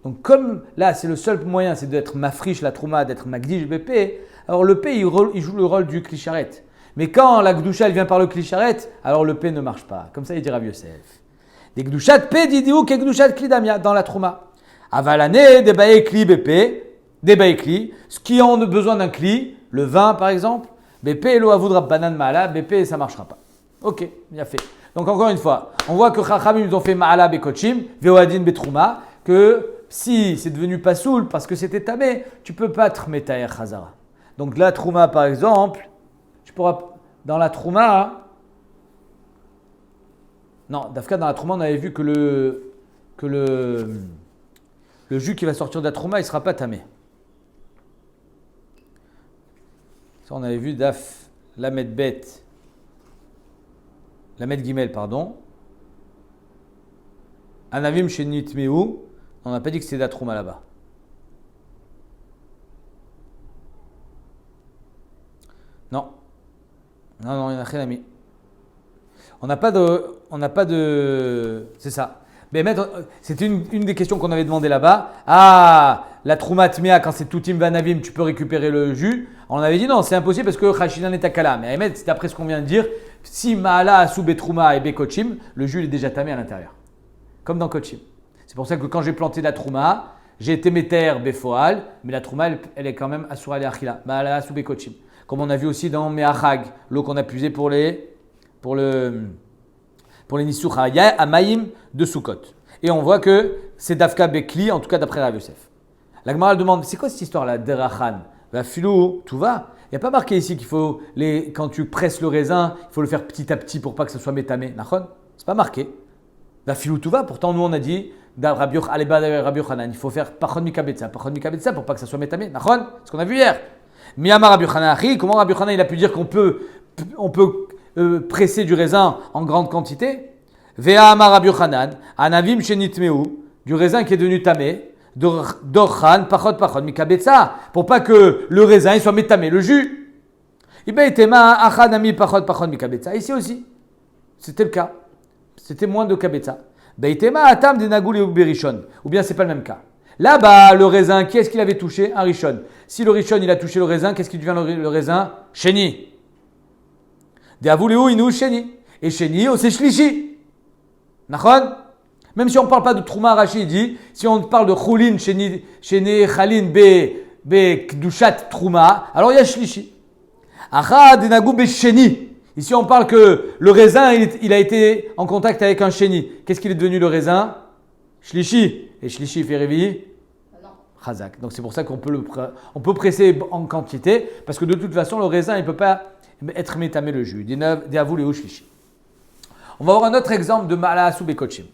Donc comme là c'est le seul moyen, c'est d'être mafrish la trouma, d'être magdish BP, alors le P, il joue le rôle du Kli-Sharet. Mais quand la Gdusha, elle vient par le Kli-Sharet, alors le P ne marche pas. Comme ça, il dit Rav Yosef. Des Gdushat P, didiou, ke Gdushat Kli-Damia, dans la Trouma. Avalane, des Bae Kli, BP, des Bae Kli, ce qui ont besoin d'un Kli, le vin par exemple, BP, lo avoudra banan ma'ala, BP, ça ne marchera pas. Ok, bien fait. Donc encore une fois, on voit que Chachamim ils ont fait ma'ala bekochim, veoadin betrouma, que si c'est devenu pasoul parce que c'était tamé, tu ne peux pas te metaer chazara. Donc la trouma par exemple, tu pourras, dans la trouma, non, Dafka dans la trouma on avait vu que le jus qui va sortir de la trouma il ne sera pas tamé. Ça on avait vu Daf, Lamed Bet, Lamed Gimel, pardon. Anavim Shenit Mehu, on n'a pas dit que c'était de la trouma là-bas. Non, il n'y en a rien à mis. On n'a pas de. C'est ça. Mais c'était une des questions qu'on avait demandé là-bas. Ah, la trouma tmea, quand c'est toutim vanavim, tu peux récupérer le jus. On avait dit non, c'est impossible parce que chashinan est akala. Mais Ahmed, c'est après ce qu'on vient de dire. Si maala sous betrouma et bekochim, le jus il est déjà tamé à l'intérieur. Comme dans kochim. C'est pour ça que quand j'ai planté la trouma, j'ai été méter befoal, mais la trouma, elle est quand même asura le achila. Maala sous bekochim. Comme on a vu aussi dans Meachag, l'eau qu'on a puisée pour les Nisuch Amayim de Sukkot. Et on voit que c'est Dafka Bekli, en tout cas d'après Rav Yosef. La Gemara demande, c'est quoi cette histoire-là, Derachan? La filou, tout va. Il n'y a pas marqué ici qu'il faut, quand tu presses le raisin, il faut le faire petit à petit pour pas que ça soit métamé. Nachon? C'est pas marqué. La filou, tout va. Pourtant, nous, on a dit, Rabbi Yochanan, il faut faire Pachon Mikabetza pour pas que ça soit métamé. Nachon? Ce qu'on a vu hier. Miyama Rabbi Yochanan, comment Rabbi Yochanan il a pu dire qu'on peut presser du raisin en grande quantité? Vea Amar Rabbi Yochanan, Anavim Shenitmeu, du raisin qui est devenu tamé, Dorchan, Pachot, Mikabetza, pour pas que le raisin il soit métamé, le jus. Ibeitema, Achanami, Pachot, Mikabetza. Ici aussi, c'était le cas. C'était moins de Kabetza. Beitema, Atam, Denagul et Berishon. Ou bien c'est pas le même cas. Là-bas, le raisin, qui est-ce qu'il avait touché? Un Rishon. Si le Rishon, il a touché le raisin, qu'est-ce qui devient le raisin? Sheni. Deavuleu inu Sheni. Et Sheni, c'est Shlishi. Nachon? Même si on ne parle pas de Trouma, Rashi dit, si on parle de Choulin, Sheni, Chalin, Be, Kdushat, Trouma, alors il y a Shlishi. Acha, Denagu, Be, Sheni. Ici, on parle que le raisin, il a été en contact avec un Sheni. Qu'est-ce qu'il est devenu le raisin? Shlishi. Et Shlishi fait réveiller? Chazak. Donc c'est pour ça qu'on peut presser en quantité, parce que de toute façon, le raisin, il ne peut pas être métamé le jus. Deavul et Ushlishi. On va voir un autre exemple de Ma'ala sou bekochim.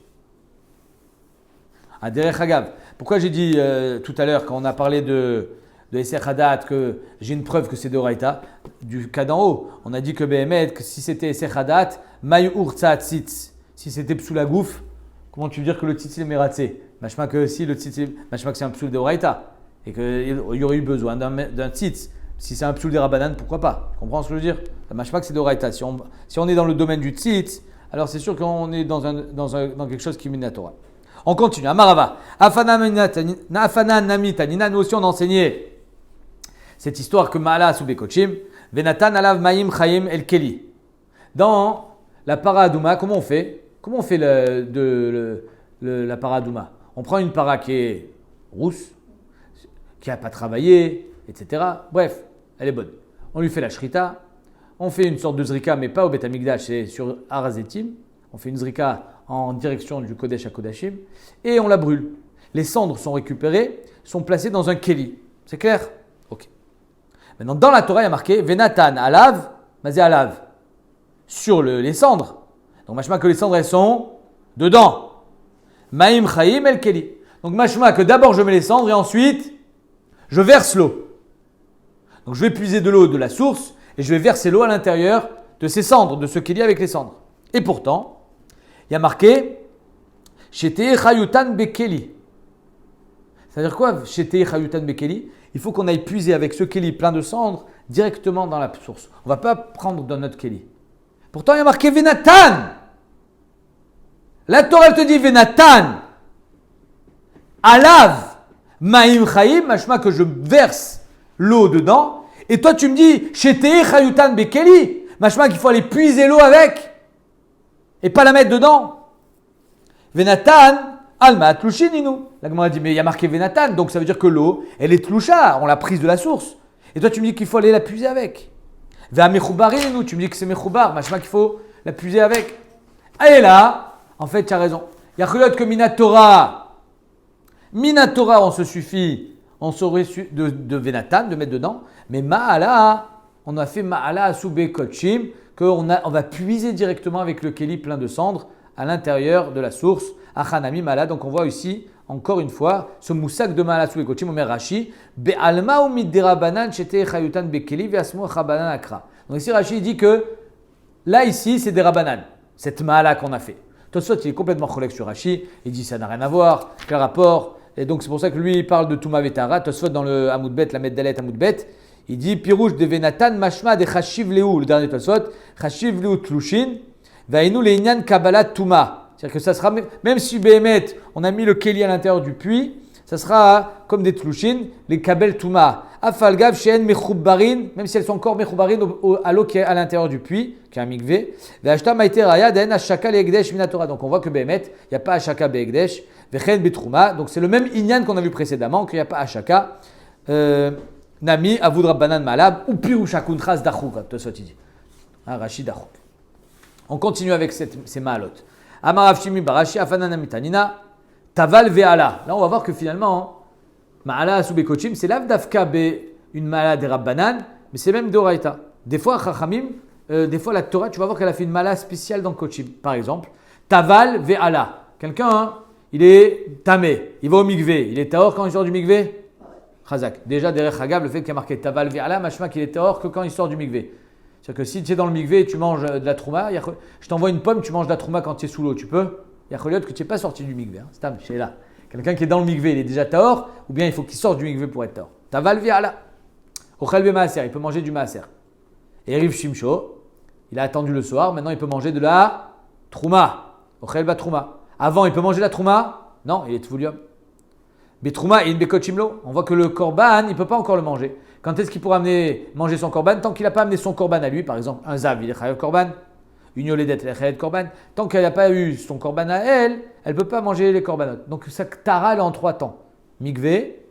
À Derech Hagav. Pourquoi j'ai dit tout à l'heure, quand on a parlé de Esser Hadat, que j'ai une preuve que c'est de Oraïta, du cas d'en haut. On a dit que Behemet, que si c'était Esser Hadat, Mayu Urtsa Tzitz, si c'était Psoulagouf, comment tu veux dire que le tzitz est mératsé? Machma que si le tzitz, machma que c'est un psoul de Oraïta et qu'il y aurait eu besoin d'un tzitz. Si c'est un psoul des Rabbanan, pourquoi pas? Tu comprends ce que je veux dire? Machma que c'est de Oraïta. Si on est dans le domaine du tzitz, alors c'est sûr qu'on est dans quelque chose qui est minatora. On continue. Amarava. Afana nami tanina. Nous aussi on a enseigné cette histoire que Ma'ala sou bekochim. Venatan alav ma'im chayim el keli. Dans la paradouma, comment on fait? Comment on fait la paradouma? On prend une para qui est rousse, qui n'a pas travaillé, etc. Bref, elle est bonne. On lui fait la shrita. On fait une sorte de zrika, mais pas au Beth Amikdash, c'est sur Harazetim. On fait une zrika en direction du Kodesh à Kodashim et on la brûle. Les cendres sont récupérées, sont placées dans un keli. C'est clair? Ok. Maintenant, dans la Torah, il y a marqué Venatan alav, mazé alav, sur les cendres. Donc, machma que les cendres, elles sont dedans. Maïm chayim el keli. Donc, machma que d'abord je mets les cendres et ensuite je verse l'eau. Donc, je vais puiser de l'eau de la source et je vais verser l'eau à l'intérieur de ces cendres, de ce keli avec les cendres. Et pourtant, il y a marqué Shetei chayutan bekeli. C'est-à-dire quoi, Shetei chayutan bekeli? Il faut qu'on aille puiser avec ce keli plein de cendres directement dans la source. On ne va pas prendre dans notre keli. Pourtant, il y a marqué Venatan. La Torah te dit Venatan. Alav. Maïm Chaim, machma que je verse l'eau dedans. Et toi, tu me dis, Shetei Chayutan Bekeli. Machma qu'il faut aller puiser l'eau avec. Et pas la mettre dedans. Venatan, Alma Tlushininu. La Gemara dit, mais il y a marqué Venatan, donc ça veut dire que l'eau, elle est Tlusha, on l'a prise de la source. Et toi, tu me dis qu'il faut aller la puiser avec. Vea Mechoubarinu, tu me dis que c'est Mechoubar, machma qu'il faut la puiser avec. Et là, en fait, tu as raison. Il y a que Minatora. Minatora, on se suffit, on saurait de Venatan, de mettre dedans. Mais Ma'ala, on a fait Ma'ala Asube Kochim, qu'on va puiser directement avec le Keli plein de cendres à l'intérieur de la source. Achanami Ma'ala. Donc on voit ici, encore une fois, ce moussak de Ma'ala Asube Kochim, Omer Rashi, Be'alma ou Midderabanan, Shete Chayutan Bekeli, Ve'asmo Chabanan Akra. Donc ici, Rashi dit que là, ici, c'est des Rabanan, cette Ma'ala qu'on a fait. Tosfot, il est complètement cholek sur Rashi, il dit ça n'a rien à voir, quel rapport. Et donc c'est pour ça que lui il parle de Touma Vetara. Tosfot dans le Hamoudbet, la Meddalet Hamoudbet, il dit Pirouche de Venatan Mashma de Chashiv Leu, le dernier Tosfot, Chashiv Leu Tlushin, Vainu Leinyan Kabbalat Touma. C'est-à-dire que ça sera, même si Behemet, on a mis le Keli à l'intérieur du puits, ça sera comme des Tlushin, les Kabel Touma. Afalgav Sheen Mechoubarin, même si elles sont encore Mechoubarin à l'eau qui est à l'intérieur du puits, qui est un mikvé. Ve'ashta Maïte Raya Den Ashaka Leegdesh Minatora. Donc on voit que Behemet, il n'y a pas Ashaka Beegdesh. Vechen Betrouma. Donc c'est le même Inyan qu'on a vu précédemment, qu'il n'y a pas Ashaka. Nami Avud Rabbanan Malab ou Pirusha Kuntras Dachouk. Tout ça tu dis. Rachid Dachouk. On continue avec ces maalot. Amarav Shimi Barashi Afanan Amitanina Taval Ve'ala. Là on va voir que finalement, Ma'ala Asube Kochim, c'est l'avdafka une Ma'ala des Rabbanan, mais c'est même d'Oraita. Des fois, Chachamim, des fois la Torah, tu vas voir qu'elle a fait une Ma'ala spéciale dans Kochim. Par exemple, Taval Ve'ala. Quelqu'un, hein, il est tamé, il va au mikvé. Il est tahor quand il sort du mikvé? Chazak. Déjà, derrière Chagab, le fait qu'il y a marqué Taval Ve'ala, machma qu'il est tahor que quand il sort du mikvé. C'est-à-dire que si tu es dans le mikvé et tu manges de la trouma, je t'envoie une pomme, tu manges de la trouma quand tu es sous l'eau, tu peux? Il y a que tu n'es pas sorti du mikvé. Hein. Stam, c'est là. Quelqu'un qui est dans le mikvé, il est déjà tahor, ou bien il faut qu'il sorte du mikvé pour être tahor. Taval Ve'ala. Ochel be maaser, il peut manger du maaser. Et Riv Shimsho, il a attendu le soir, maintenant il peut manger de la trouma. Ochel ba trouma. Avant, il peut manger la trouma? Non, il est tvoulium. Betrouma et une bekochimlo. On voit que le korban, il ne peut pas encore le manger. Quand est-ce qu'il pourra manger son korban? Tant qu'il n'a pas amené son korban à lui, par exemple, un zav, il est chayav korban. Une yoledet, elle est chayav korban. Tant qu'elle n'a pas eu son korban à elle ne peut pas manger les korbanot. Donc, sa tara, elle est en 3 temps. Mikvé,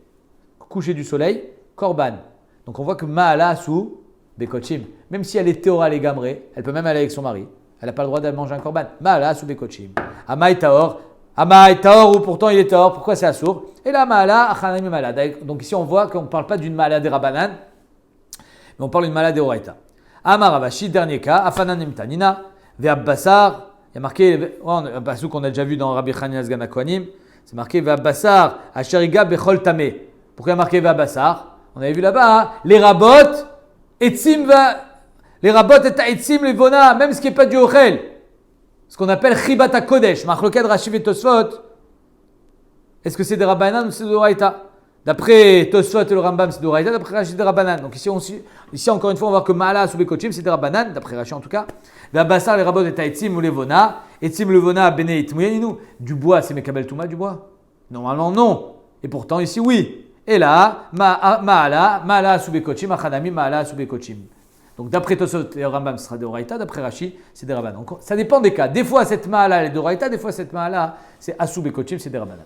coucher du soleil, korban. Donc, on voit que ma'ala sou bekochim. Même si elle est théora les gamré, elle peut même aller avec son mari. Elle n'a pas le droit d'aller manger un korban. Ma'ala sou bekochim. Amaï taor, ou pourtant il est taor. Pourquoi c'est assour? Et là, ma'ala, achanami ma'ala. Donc ici, on voit qu'on ne parle pas d'une ma'ala des rabanan, mais on parle d'une ma'ala des oraita. Amar Ravashi, dernier cas, afanan imtanina, ve'abbasar. Il y a marqué, un passage qu'on a déjà vu dans Rabbi Chanina Sgan Kohanim, c'est marqué ve'abbasar, asheriga bechol tameh. Pourquoi il y a marqué ve'abbasar? On avait vu là-bas, hein, les rabot, etzim les rabot et etzim les vona, même ce qui n'est pas du ochel. Ce qu'on appelle Chibata Kodesh, Machloked Rashi et Tosfot. Est-ce que c'est des Rabbanan ou c'est des Oraita? D'après Tosfot et le Rambam, c'est des Oraita, d'après Rashi, c'est des Rabbanan. Donc ici, encore une fois, on va voir que Ma'ala sous Bekochim, c'est des Rabbanan, d'après Rashi en tout cas. Vabassar, les Rabot et Taïtzim ou les Vona. Etzim le Vona, Bene Itmouyenu. Du bois, c'est Mekabel Touma, du bois? Normalement, non. Et pourtant, ici, oui. Et là, Ma'ala sous Bekochim, Achanami, Ma'ala sous Bekochim. Donc d'après Tosfot et Rambam, ce sera des Oraita, d'après Rashi, c'est des Rabbanan. Donc ça dépend des cas. Des fois, cette Ma'ala est de Oraita, des fois, cette Ma'ala, c'est Asou Bekochim, c'est des Rabbanan.